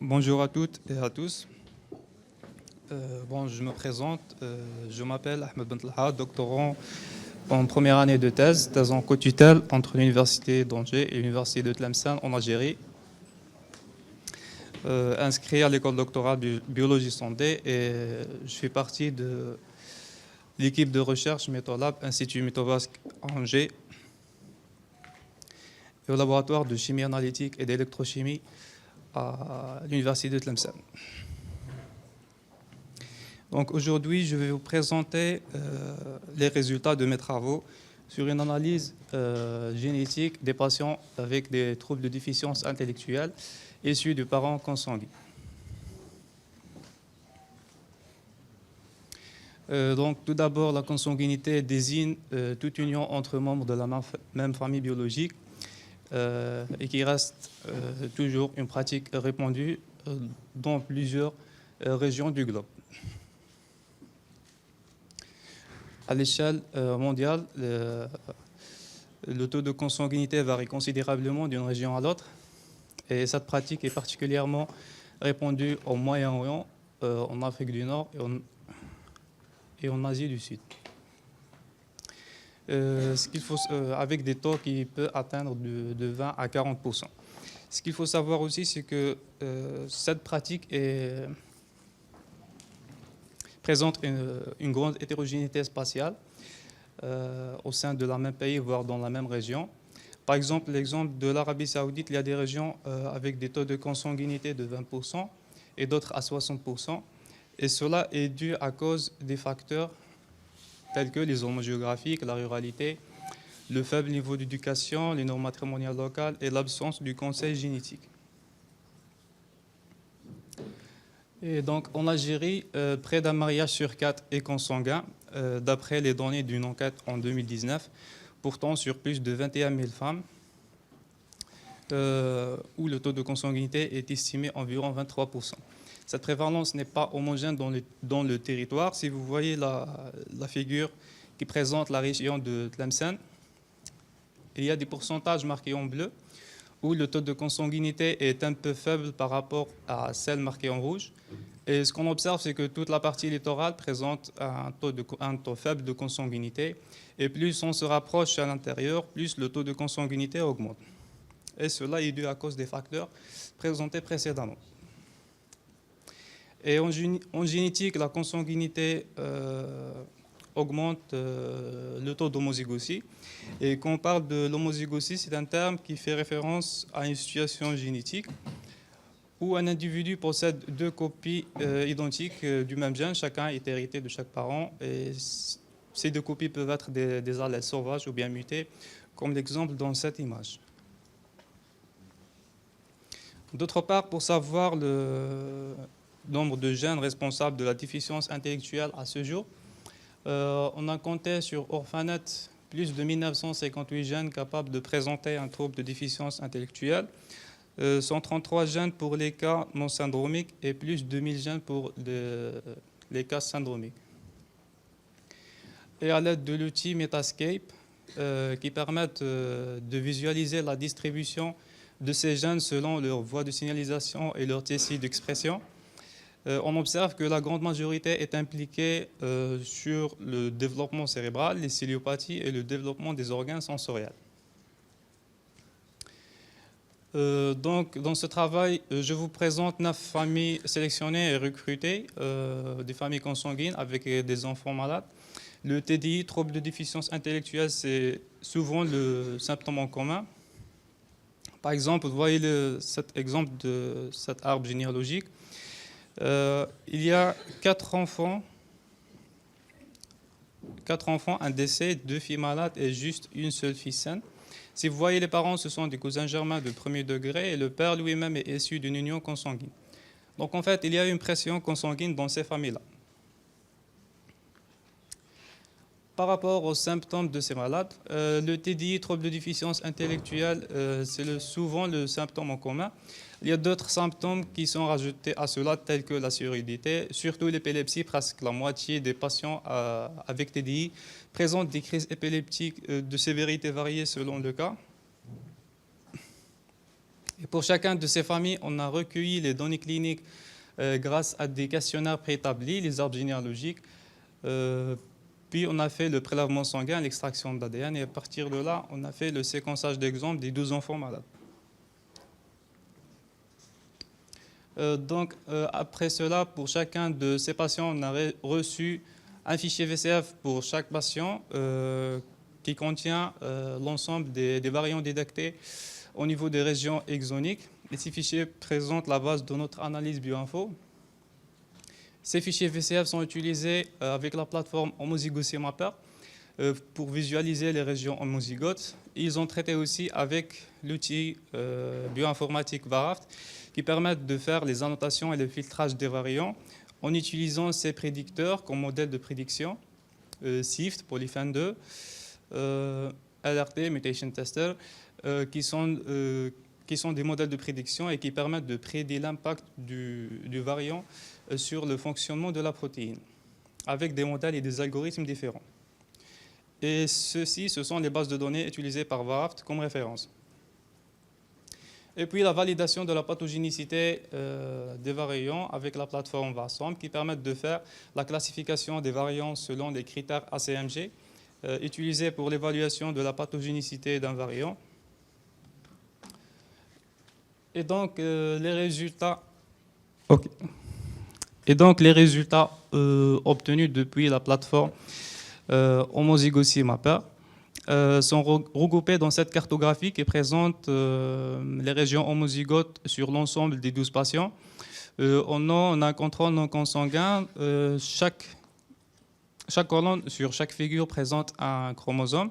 Bonjour à toutes et à tous. Je me présente. Je m'appelle Ahmed Bentelha, doctorant en première année de thèse en co-tutelle entre l'Université d'Angers et l'Université de Tlemcen en Algérie. Inscrit à l'école doctorale de biologie santé et je fais partie de l'équipe de recherche Métolab, Institut Métobasque Angers et au laboratoire de chimie analytique et d'électrochimie à l'Université de Tlemcen. Donc aujourd'hui, je vais vous présenter les résultats de mes travaux sur une analyse génétique des patients avec des troubles de déficience intellectuelle issus de parents consanguins. Donc tout d'abord, la consanguinité désigne toute union entre membres de la même famille biologique et qui reste toujours une pratique répandue dans plusieurs régions du globe. À l'échelle mondiale, le taux de consanguinité varie considérablement d'une région à l'autre et cette pratique est particulièrement répandue au Moyen-Orient, en Afrique du Nord et en Asie du Sud. Avec des taux qui peuvent atteindre de 20 à 40%. Ce qu'il faut savoir aussi, c'est que cette pratique présente une grande hétérogénéité spatiale au sein de la même pays, voire dans la même région. Par exemple, l'exemple de l'Arabie Saoudite, il y a des régions avec des taux de consanguinité de 20% et d'autres à 60%. Et cela est dû à cause des facteurs tels que les zones géographiques, la ruralité, le faible niveau d'éducation, les normes matrimoniales locales et l'absence du conseil génétique. Et donc, en Algérie, près d'un mariage sur 4 est consanguin, d'après les données d'une enquête en 2019, portant sur plus de 21 000 femmes, où le taux de consanguinité est estimé environ 23%. Cette prévalence n'est pas homogène dans le territoire. Si vous voyez la figure qui présente la région de Tlemcen, il y a des pourcentages marqués en bleu, où le taux de consanguinité est un peu faible par rapport à celle marquée en rouge. Et ce qu'on observe, c'est que toute la partie littorale présente un taux faible de consanguinité. Et plus on se rapproche à l'intérieur, plus le taux de consanguinité augmente. Et cela est dû à cause des facteurs présentés précédemment. Et en génétique, la consanguinité augmente le taux d'homozygosie. Et quand on parle de l'homozygosie, c'est un terme qui fait référence à une situation génétique où un individu possède deux copies identiques du même gène, chacun est hérité de chaque parent. Et ces deux copies peuvent être des allèles sauvages ou bien mutés, comme l'exemple dans cette image. D'autre part, pour savoir le nombre de gènes responsables de la déficience intellectuelle à ce jour, on a compté sur Orphanet plus de 1958 gènes capables de présenter un trouble de déficience intellectuelle, 133 gènes pour les cas non syndromiques et plus de 1000 gènes pour les cas syndromiques. Et à l'aide de l'outil Metascape, qui permettent de visualiser la distribution de ces gènes selon leur voie de signalisation et leur tissu d'expression, on observe que la grande majorité est impliquée sur le développement cérébral, les céliopathies et le développement des organes sensoriels. Donc, dans ce travail, je vous présente 9 familles sélectionnées et recrutées, des familles consanguines avec des enfants malades. Le TDI, trouble de déficience intellectuelle, c'est souvent le symptôme en commun. Par exemple, vous voyez cet exemple de cet arbre généalogique. Il y a 4 enfants, un décès, 2 filles malades et juste une seule fille saine. Si vous voyez les parents, ce sont des cousins germains de premier degré et le père lui-même est issu d'une union consanguine. Donc en fait, il y a une pression consanguine dans ces familles-là. Par rapport aux symptômes de ces malades, le TDI, trouble de déficience intellectuelle, c'est souvent le symptôme en commun. Il y a d'autres symptômes qui sont rajoutés à cela, tels que la surdité, surtout l'épilepsie. Presque la moitié des patients avec TDI présentent des crises épileptiques de sévérité variée selon le cas. Et pour chacun de ces familles, on a recueilli les données cliniques grâce à des questionnaires préétablis, les arbres généalogiques. Puis on a fait le prélèvement sanguin, l'extraction d'ADN, et à partir de là, on a fait le séquençage d'exemples des 12 enfants malades. Après cela, pour chacun de ces patients, on a reçu un fichier VCF pour chaque patient qui contient l'ensemble des variants détectés au niveau des régions exoniques. Et ces fichiers présentent la base de notre analyse bioinfo. Ces fichiers VCF sont utilisés avec la plateforme Homozygote Mapper pour visualiser les régions homozygotes. Ils ont traité aussi avec l'outil bioinformatique Varaft qui permettent de faire les annotations et le filtrage des variants en utilisant ces prédicteurs comme modèle de prédiction, SIFT, Polyfen2, LRT, Mutation Tester, qui sont des modèles de prédiction et qui permettent de prédire l'impact du variant sur le fonctionnement de la protéine, avec des modèles et des algorithmes différents. Et ce sont les bases de données utilisées par Varaft comme référence. Et puis la validation de la pathogénicité des variants avec la plateforme VASOM qui permettent de faire la classification des variants selon les critères ACMG utilisés pour l'évaluation de la pathogénicité d'un variant. Et donc les résultats, obtenus depuis la plateforme Homozygote Mapper sont regroupés dans cette cartographie qui présente les régions homozygotes sur l'ensemble des 12 patients. On a un contrôle non consanguin. Chaque colonne sur chaque figure présente un chromosome.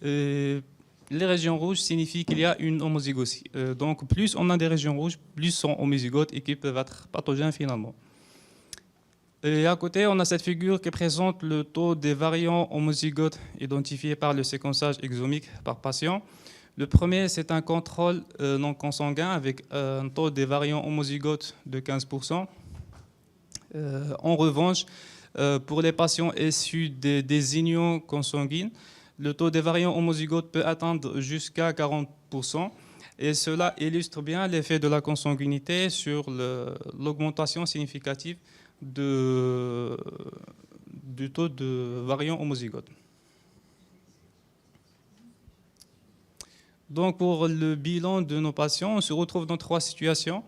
Les régions rouges signifient qu'il y a une homozygosie. Donc plus on a des régions rouges, plus sont homozygotes et qui peuvent être pathogènes finalement. Et à côté, on a cette figure qui présente le taux des variants homozygotes identifiés par le séquençage exomique par patient. Le premier, c'est un contrôle non consanguin avec un taux des variants homozygotes de 15%. En revanche, pour les patients issus des unions consanguines, le taux des variants homozygotes peut atteindre jusqu'à 40%. Et cela illustre bien l'effet de la consanguinité sur l'augmentation significative du taux de variants homozygotes. Donc pour le bilan de nos patients, on se retrouve dans 3 situations.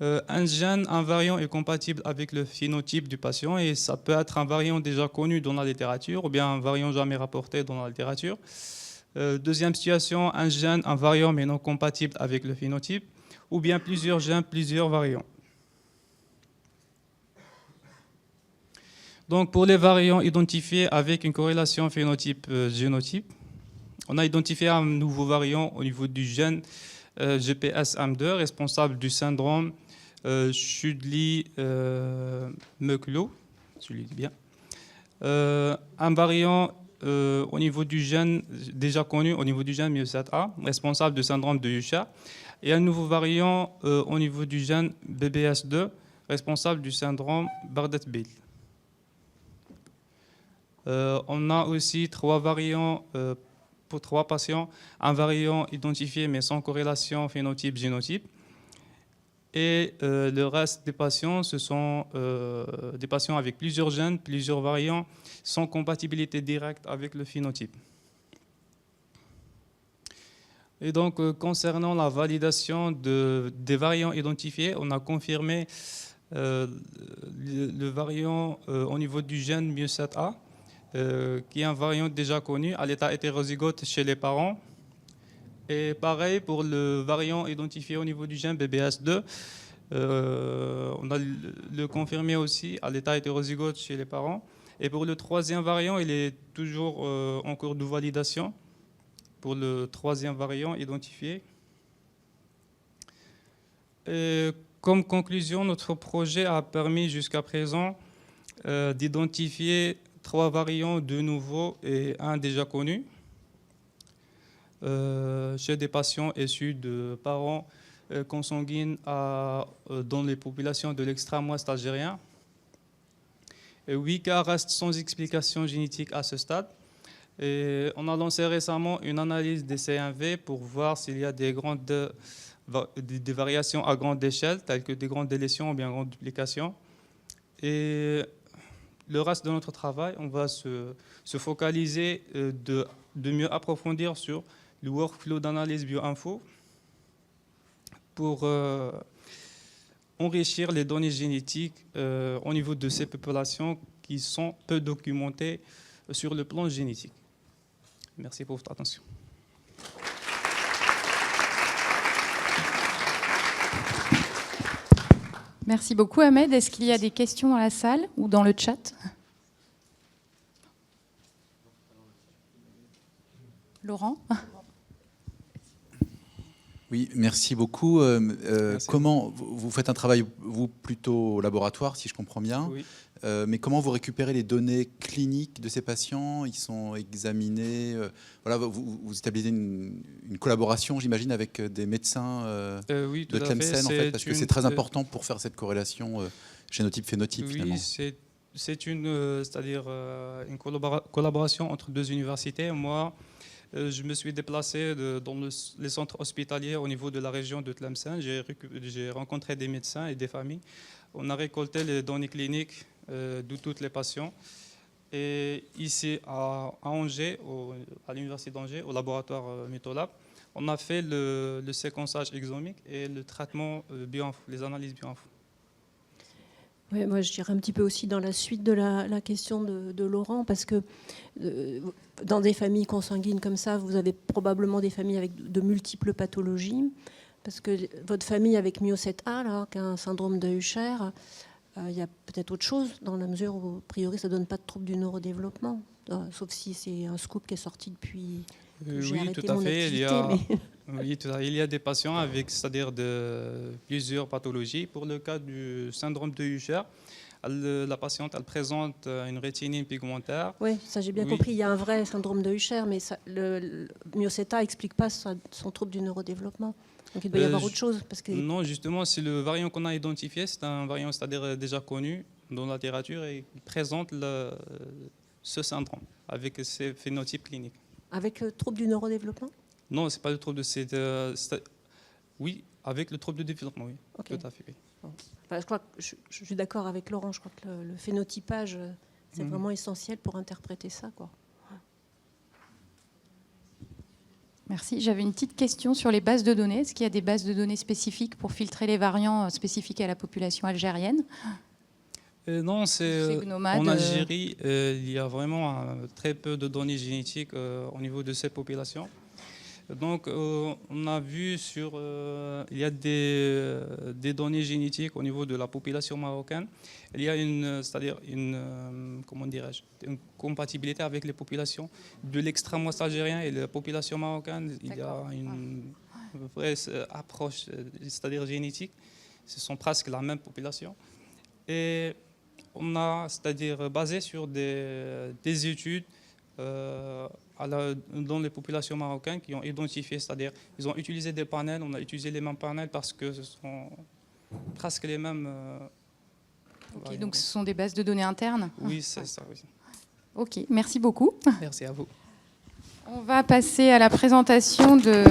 Un gène, un variant est compatible avec le phénotype du patient et ça peut être un variant déjà connu dans la littérature ou bien un variant jamais rapporté dans la littérature. Deuxième situation, un gène, un variant mais non compatible avec le phénotype ou bien plusieurs gènes, plusieurs variants. Donc pour les variants identifiés avec une corrélation phénotype-génotype, on a identifié un nouveau variant au niveau du gène GPSM2 responsable du syndrome Chudley-Meckelot, je le dis bien. Un variant au niveau du gène déjà connu au niveau du gène MYO7A responsable du syndrome de Usher et un nouveau variant au niveau du gène BBS2 responsable du syndrome Bardet-Biedl. On a aussi 3 variants pour 3 patients, un variant identifié mais sans corrélation phénotype-génotype. Et le reste des patients, ce sont des patients avec plusieurs gènes, plusieurs variants, sans compatibilité directe avec le phénotype. Et donc, concernant la validation des variants identifiés, on a confirmé le variant au niveau du gène MYO7A, qui est un variant déjà connu à l'état hétérozygote chez les parents. Et pareil pour le variant identifié au niveau du gène BBS2, on a le confirmé aussi à l'état hétérozygote chez les parents. Et pour le 3e variant, il est toujours en cours de validation pour le 3e variant identifié. Et comme conclusion, notre projet a permis jusqu'à présent d'identifier 3 variants de nouveaux et un déjà connu chez des patients issus de parents consanguines dans les populations de l'extrême-ouest algérien. Et 8 cas restent sans explication génétique à ce stade. Et on a lancé récemment une analyse des CNV pour voir s'il y a des grandes des variations à grande échelle, telles que des grandes délétions ou bien grandes duplications. Et le reste de notre travail, on va se focaliser de mieux approfondir sur le workflow d'analyse bioinfo pour enrichir les données génétiques au niveau de ces populations qui sont peu documentées sur le plan génétique. Merci pour votre attention. Merci beaucoup, Ahmed. Est-ce qu'il y a des questions dans la salle ou dans le chat? Laurent? Oui, merci beaucoup. Merci. Comment vous faites un travail, vous, plutôt au laboratoire, si je comprends bien, Oui. mais comment vous récupérez les données cliniques de ces patients? Ils sont examinés. Voilà, vous établissez une collaboration, j'imagine, avec des médecins Oui, tout de à Tlemcen, en fait, parce que c'est très une- important pour faire cette corrélation génotype-phénotype, finalement. Oui, c'est-à-dire une collaboration entre deux universités. Moi, je me suis déplacé dans les centres hospitaliers au niveau de la région de Tlemcen. J'ai rencontré des médecins et des familles. On a récolté les données cliniques de tous les patients. Et ici, à Angers, à l'université d'Angers, au laboratoire Mytolab, on a fait le séquençage exomique et le traitement bioinfo, les analyses bioinfo. Ouais, moi, je dirais un petit peu aussi dans la suite de la question de Laurent, parce que dans des familles consanguines comme ça, vous avez probablement des familles avec de multiples pathologies, parce que votre famille avec MYO7A, là, qui a un syndrome de Usher, il y a peut-être autre chose, dans la mesure où, a priori, ça ne donne pas de trouble du neurodéveloppement, sauf si c'est un scoop qui est sorti depuis que j'ai Oui, arrêté tout à mon fait. activité. Oui, tout à fait. Il y a des patients avec, c'est-à-dire de plusieurs pathologies. Pour le cas du syndrome de Usher, la patiente, elle présente une rétinine pigmentaire. Oui, ça j'ai bien Oui. compris. Il y a un vrai syndrome de Usher, mais le MYO7A n'explique pas son trouble du neurodéveloppement. Donc il doit y avoir autre chose. Parce que... Non, justement, c'est le variant qu'on a identifié. C'est un variant, c'est-à-dire déjà connu dans la littérature et qui présente ce syndrome avec ses phénotypes cliniques. Avec le trouble du neurodéveloppement? Non, c'est pas le trouble de oui, avec le trouble de développement, oui. Okay. Tout à fait. Oui. Bon. Enfin, je crois que je suis d'accord avec Laurent. Je crois que le phénotypage, c'est vraiment essentiel pour interpréter ça, quoi. Merci. J'avais une petite question sur les bases de données. Est-ce qu'il y a des bases de données spécifiques pour filtrer les variants spécifiques à la population algérienne? Non, Gnoma, en Algérie, il y a vraiment très peu de données génétiques au niveau de ces populations. Donc, on a vu il y a des données génétiques au niveau de la population marocaine. Il y a c'est-à-dire comment dirais-je, une compatibilité avec les populations de l'extrême-ouest algérien et la population marocaine. Il y a une vraie approche, c'est-à-dire génétique. Ce sont presque la même population. Et on a, c'est-à-dire basé sur des études dans les populations marocaines qui ont identifié, c'est-à-dire ils ont utilisé des panels, on a utilisé les mêmes panels parce que ce sont presque les mêmes. Okay, donc ce sont des bases de données internes? Oui, c'est ça. Oui. Ok, merci beaucoup. Merci à vous. On va passer à la présentation de